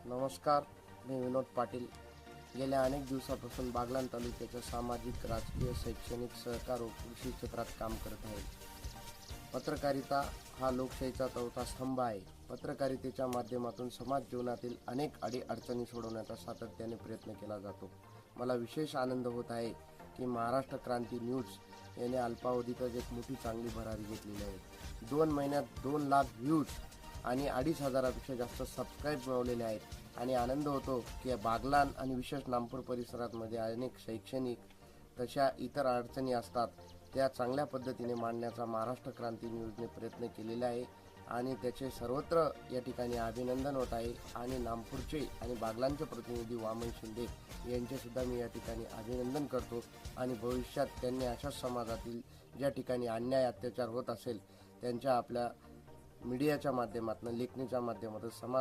नमस्कार, मी विनोद पाटील. गेल्या अनेक दिवसापासून बागलाण तालुक्याच्या सामाजिक, राजकीय, शैक्षणिक, सहकार व कृषी क्षेत्रात काम करत आहे. पत्रकारिता हा लोकशाहीचा चौथा स्तंभ आहे. पत्रकारितेच्या माध्यमातून समाज जीवनातील अनेक अडीअडचणी सोडवण्याचा सातत्याने प्रयत्न केला जातो. मला विशेष आनंद होत आहे की महाराष्ट्र क्रांती न्यूज याने अल्पावधीतच एक मोठी चांगली भरारी घेतलेली आहे. 2 महिन्यात 2 लाख व्ह्यूज आणि 2,500पेक्षा जास्त सबस्क्राईब मिळवलेले आहेत आणि आनंद होतो की बागलाण आणि विशेष नागपूर परिसरामध्ये अनेक शैक्षणिक तशा इतर अडचणी असतात त्या चांगल्या पद्धतीने मांडण्याचा महाराष्ट्र क्रांती न्यूजने प्रयत्न केलेला आहे आणि त्याचे सर्वत्र या ठिकाणी अभिनंदन होत आहे. आणि नागपूरचे आणि बागलाणचे प्रतिनिधी वामन शिंदे यांचेसुद्धा मी या ठिकाणी अभिनंदन करतो आणि भविष्यात त्यांनी अशाच समाजातील ज्या ठिकाणी अन्याय अत्याचार होत असेल त्यांच्या आपल्या मीडियाच्या माध्यमातून, लेखणीच्या माध्यमातून समाज